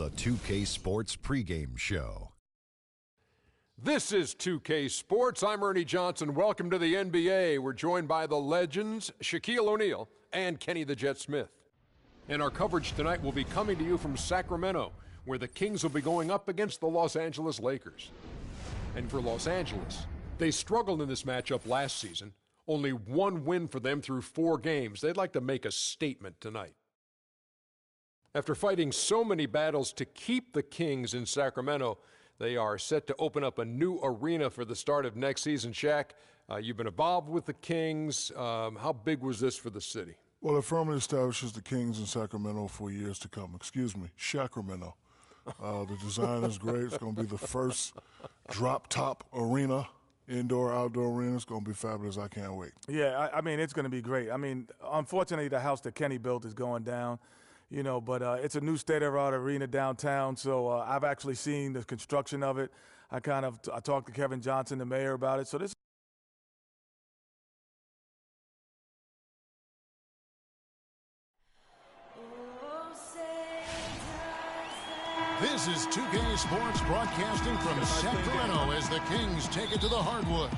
the 2K Sports pregame show. This is 2K Sports. I'm Ernie Johnson. Welcome to the NBA. We're joined by the legends, Shaquille O'Neal and Kenny the Jet Smith. And our coverage tonight will be coming to you from Sacramento, where the Kings will be going up against the Los Angeles Lakers. And for Los Angeles, they struggled in this matchup last season. Only one win for them through 4 games. They'd like to make a statement tonight. After fighting so many battles to keep the Kings in Sacramento, they are set to open up a new arena for the start of next season. Shaq, you've been involved with the Kings. How big was this for the city? Well, it firmly establishes the Kings in Sacramento for years to come. Excuse me, Shaqramento. The design is great. It's going to be the first drop-top arena, indoor-outdoor arena. It's going to be fabulous. I can't wait. Yeah, I mean, it's going to be great. I mean, unfortunately, the house that Kenny built is going down. You know, but it's a new state-of-the-art arena downtown, so I've actually seen the construction of it. I talked to Kevin Johnson, the mayor, about it. So this is 2K Sports broadcasting from Sacramento as the Kings take it to the hardwood.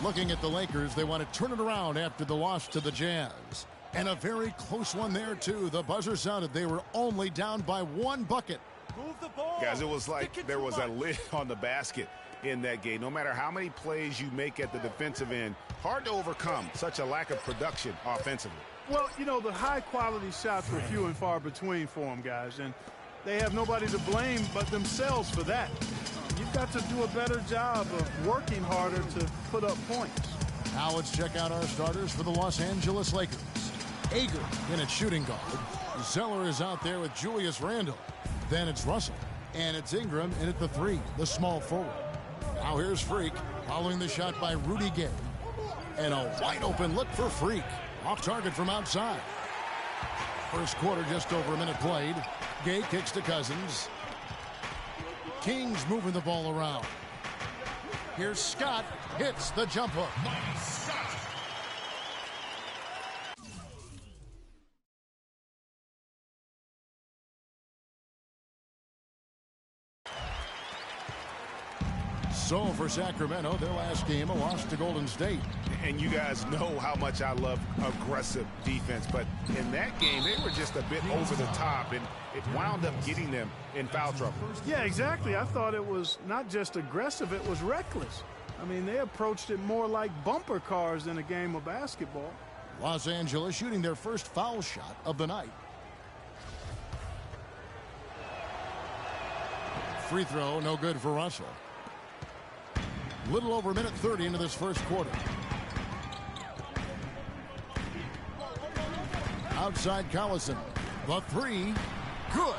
Looking at the Lakers, they want to turn it around after the loss to the Jazz. And a very close one there, too. The buzzer sounded. They were only down by 1 bucket. Move the ball. Guys, it was like there was a lid on the basket in that game. No matter how many plays you make at the defensive end, hard to overcome such a lack of production offensively. Well, you know, the high-quality shots were few and far between for them, guys. And they have nobody to blame but themselves for that. You've got to do a better job of working harder to put up points. Now let's check out our starters for the Los Angeles Lakers. Ager in at shooting guard. Zeller is out there with Julius Randle. Then it's Russell. And it's Ingram in at the 3, the small forward. Now here's Freak following the shot by Rudy Gay. And a wide open look for Freak. Off target from outside. First quarter, just over a minute played. Gay kicks to Cousins. Kings moving the ball around. Here's Scott. Hits the jump hook. So for Sacramento, their last game, a loss to Golden State. And you guys know how much I love aggressive defense, but in that game, they were just a bit over the top, and it wound up getting them in foul trouble. Yeah, exactly. I thought it was not just aggressive, it was reckless. I mean, they approached it more like bumper cars than a game of basketball. Los Angeles shooting their first foul shot of the night. Free throw, no good for Russell. Little over a minute 30 into this first quarter. Outside Collison. The 3. Good.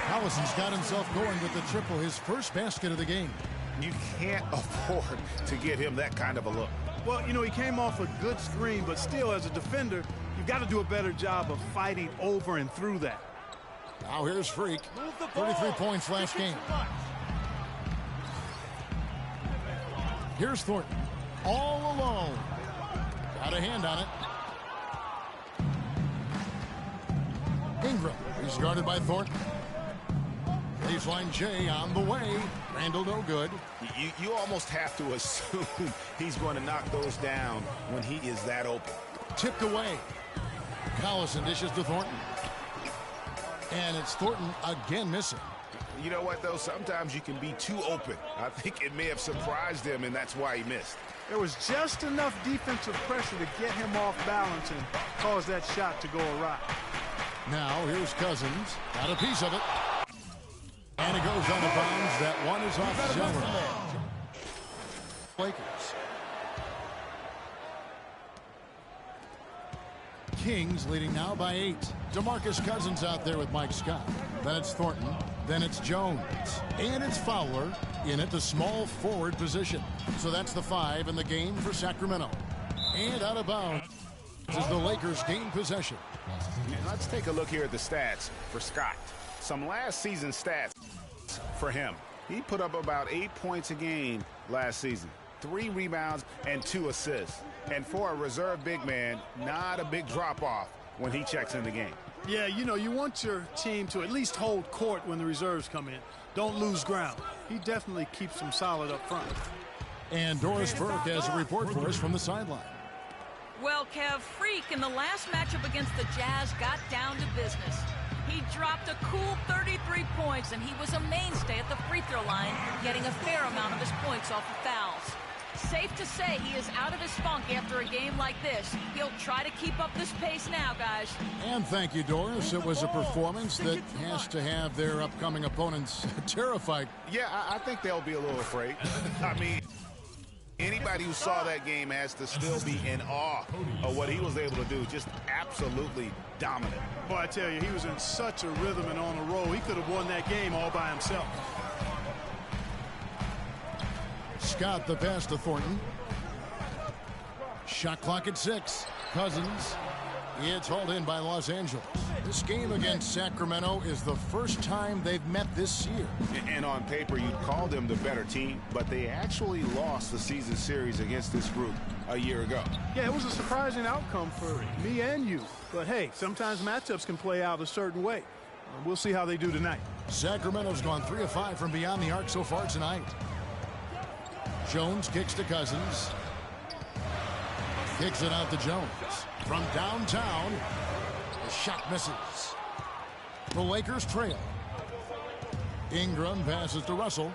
Collison's got himself going with the triple, his first basket of the game. You can't afford to get him that kind of a look. Well, you know, he came off a good screen, but still, as a defender, you've got to do a better job of fighting over and through that. Now here's Freak. 33 points last game. Here's Thornton. All alone. Got a hand on it. Ingram. He's guarded by Thornton. Baseline J on the way. Randle no good. You almost have to assume he's going to knock those down when he is that open. Tipped away. Collison dishes to Thornton. And it's Thornton again missing. You know what, though? Sometimes you can be too open. I think it may have surprised him, and that's why he missed. There was just enough defensive pressure to get him off balance and cause that shot to go awry. Now here's Cousins. Got a piece of it. And it goes on the bounds. That one is off Zeller. Lakers. Kings leading now by 8. DeMarcus Cousins out there with Mike Scott. Then it's Thornton. Then it's Jones. And it's Fowler in at the small forward position. So that's the 5 in the game for Sacramento. And out of bounds as the Lakers gain possession. Let's take a look here at the stats for Scott. Some last season stats for him. He put up about 8 points a game last season. 3 rebounds and 2 assists. And for a reserve big man, not a big drop-off when he checks in the game. Yeah, you know, you want your team to at least hold court when the reserves come in. Don't lose ground. He definitely keeps them solid up front. And Doris Burke has a report for us from the sideline. Well, Kev, Freak in the last matchup against the Jazz got down to business. He dropped a cool 33 points, and he was a mainstay at the free throw line, getting a fair amount of his points off of fouls. Safe to say he is out of his funk after a game like this. He'll try to keep up this pace now, guys. And thank you, Doris. It was a performance that has to have their upcoming opponents terrified. Yeah, I think they'll be a little afraid. I mean, anybody who saw that game has to still be in awe of what he was able to do. Just absolutely dominant. Boy, I tell you, he was in such a rhythm and on a roll. He could have won that game all by himself. Scott the pass to Thornton. Shot clock at 6. Cousins. It's hauled in by Los Angeles. This game against Sacramento is the first time they've met this year. And on paper, you'd call them the better team, but they actually lost the season series against this group a year ago. Yeah, it was a surprising outcome for me and you. But hey, sometimes matchups can play out a certain way. We'll see how they do tonight. Sacramento's gone 3 of 5 from beyond the arc so far tonight. Jones kicks to Cousins. Kicks it out to Jones. From downtown, the shot misses. The Lakers trail. Ingram passes to Russell.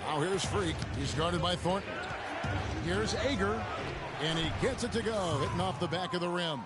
Now here's Freak. He's guarded by Thornton. Here's Ager. And he gets it to go, hitting off the back of the rim.